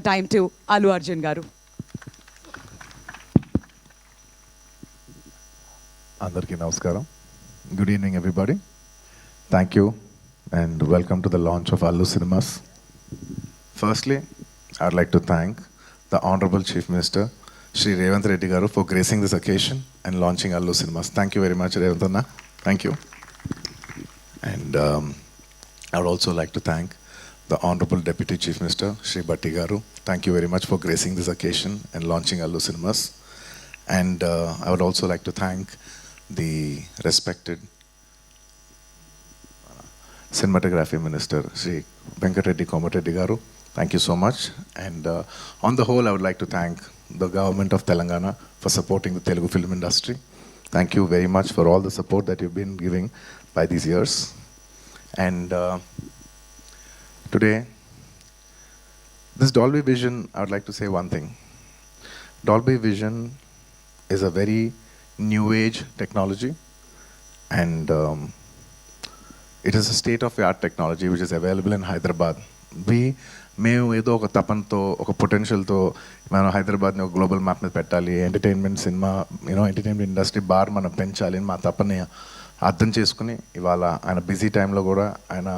time to Allu Arjun garu. Andarki namaskaram. Good evening, everybody. Thank you and welcome to the launch of Allu Cinemas. Firstly, I'd like to thank the Honorable Chief Minister, Shri Revanth Reddy garu, for gracing this occasion and launching Allu Cinemas. Thank you very much, Revanth Anna. Thank you. And I would also like to thank the Honorable Deputy Chief Minister, Shri Bhatti garu. Thank you very much for gracing this occasion and launching Allu Cinemas. And I would also like to thank the respected Cinematography Minister, Shri Venkatreddy Komareddy garu. Thank you so much. And on the whole, I would like to thank the government of Telangana for supporting the Telugu film industry. Thank you very much for all the support that you've been giving by these years. And today, this Dolby Vision, I would like to say one thing. Dolby Vision is a very new age technology, and it is a state-of-the-art technology which is available in Hyderabad. మేము ఏదో ఒక తపనతో ఒక పొటెన్షియల్తో మనం హైదరాబాద్ని ఒక global map మీద పెట్టాలి, entertainment cinema entertainment industry bar మనం పెంచాలి అని మా తపని అర్థం చేసుకుని ఇవాళ ఆయన బిజీ టైంలో కూడా ఆయన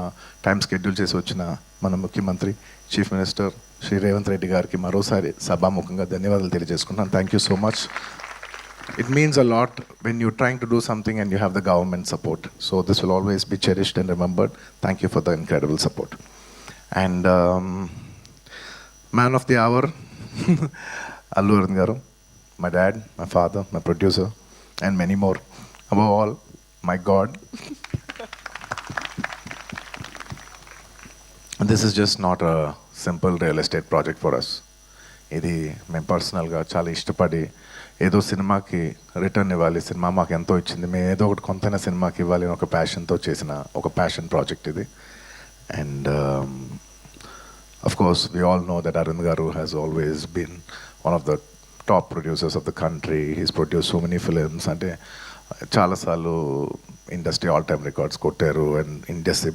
టైం స్కెడ్యూల్ చేసి వచ్చిన మన ముఖ్యమంత్రి చీఫ్ మినిస్టర్ శ్రీ రేవంత్ రెడ్డి గారికి మరోసారి సభాముఖంగా ధన్యవాదాలు తెలియజేసుకుంటున్నాను. Thank you so much. It means a lot when you're trying to do something and you have the government support. So this will always be cherished and remembered. Thank you for the incredible support. And man of the hour, Allu Arjun garu, my dad, my father, my producer, and many more. Above all, my God. This is just not a simple real estate project for us. ఇది మేము పర్సనల్గా చాలా ఇష్టపడి ఏదో సినిమాకి return ఇవ్వాలి, cinema మాకు ఎంతో ఇచ్చింది, మేము ఏదో ఒకటి కొంతైనా సినిమాకి ఇవ్వాలి అని ఒక ప్యాషన్తో చేసిన ఒక ప్యాషన్ ప్రాజెక్ట్ ఇది. And of course we all know that Arun garu has always been one of the top producers of the country. He's produced so many films, అంటే చాలాసార్లు ఇండస్ట్రీ ఆల్ టైమ్ రికార్డ్స్ కొట్టారు. And industry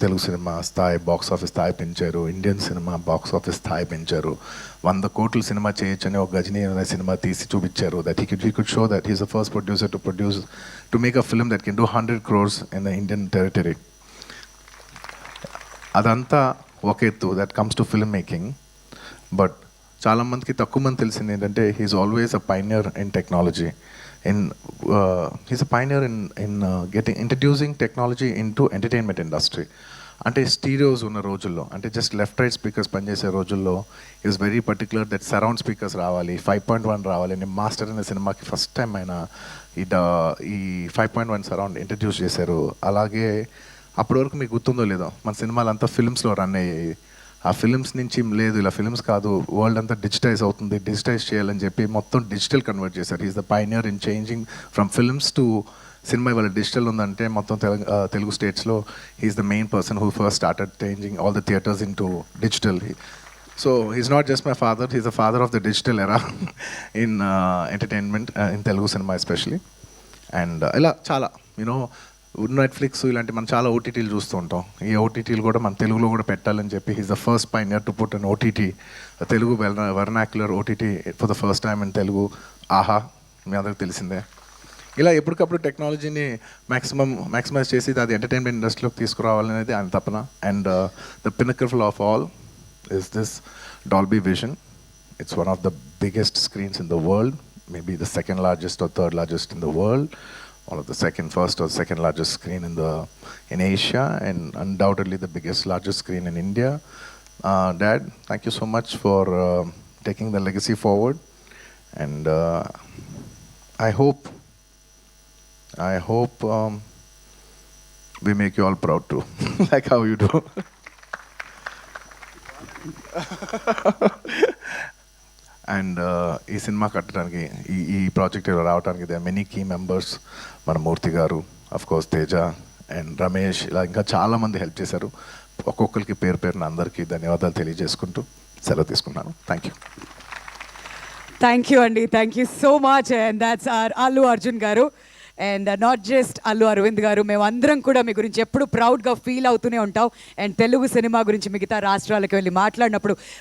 Telugu cinema స్థాయి box office స్థాయి పెంచారు, Indian cinema box office స్థాయి పెంచారు. 100 కోట్ల cinema చేయొచ్చని ఒక గజనీ అనే సినిమా తీసి చూపించారు. That he could show that he's the first producer to make a film that can do 100 crores in the Indian territory. అదంతా ఒక ఎత్తు, that comes to film making. But చాలామందికి తక్కువ మంది తెలిసింది ఏంటంటే he's always a pioneer in technology. He's a pioneer in getting introducing technology in to entertainment industry. అంటే stereos ఉన్న రోజుల్లో, అంటే జస్ట్ లెఫ్ట్ రైట్ స్పీకర్స్ పనిచేసే రోజుల్లో is very particular that surround speakers రావాలి, 5.1 రావాలి అని మాస్టర్ అనే సినిమాకి ఫస్ట్ టైం ఆయన ఈ 5.1 సరౌండ్ ఇంట్రడ్యూస్ చేశారు. అలాగే అప్పటి వరకు మీకు గుర్తుందో లేదో మన సినిమాలు అంతా ఫిల్మ్స్లో రన్ అయ్యాయి. ఆ ఫిల్మ్స్ నుంచి లేదు, ఇలా ఫిల్మ్స్ కాదు, వరల్డ్ అంతా డిజిటైజ్ అవుతుంది, డిజిటైజ్ చేయాలని చెప్పి మొత్తం డిజిటల్ కన్వర్ట్ చేశారు. Is the pioneer in changing from films to cinema. ఇవాళ డిజిటల్ ఉందంటే మొత్తం తెలుగు స్టేట్స్లో he's the main person who first started changing all the theatres in to digital. So he's not just my father, he's the father of the digital era in entertainment in Telugu cinema especially. And ఇలా చాలా Netflix ఇలాంటి మనం చాలా ఓటీటీలు చూస్తూ ఉంటాం. ఈ ఓటీటీలు కూడా మన తెలుగులో కూడా పెట్టాలని చెప్పి he's the first pioneer to put an OTT, Telugu vernacular OTT for the first time in Telugu. ఆహా, మీ అందరికి తెలిసిందే. ఇలా ఎప్పటికప్పుడు టెక్నాలజీని మ్యాక్సిమైజ్ చేసి అది ఎంటర్టైన్మెంట్ ఇండస్ట్రీలోకి తీసుకురావాలనేది ఆయన తపన. And the pinnacle of all is this Dolby Vision. It's one of the biggest screens in the world, maybe the second largest or third largest in the world. One of the first or second largest screen in Asia, and undoubtedly the largest screen in India. Dad, thank you so much for taking the legacy forward, and I hope we make you all proud too, like how you do. అండ్ ఈ cinema కట్టడానికి ఈ project రావడానికి there are many key members. మన Murthy garu, of course Teja and Ramesh, ఇలా ఇంకా చాలామంది help చేశారు. ఒక్కొక్కరికి పేరున అందరికీ ధన్యవాదాలు తెలియజేసుకుంటూ సెలవు తీసుకున్నాను. Thank you. Thank you అండి, thank you so much. And that's our Allu Arjun garu. And not just Allu Aravind garu, మేమందరం కూడా మీ గురించి ఎప్పుడు ప్రౌడ్గా ఫీల్ అవుతూనే ఉంటాం. అండ్ తెలుగు సినిమా గురించి మిగతా రాష్ట్రాలకు వెళ్ళి మాట్లాడినప్పుడు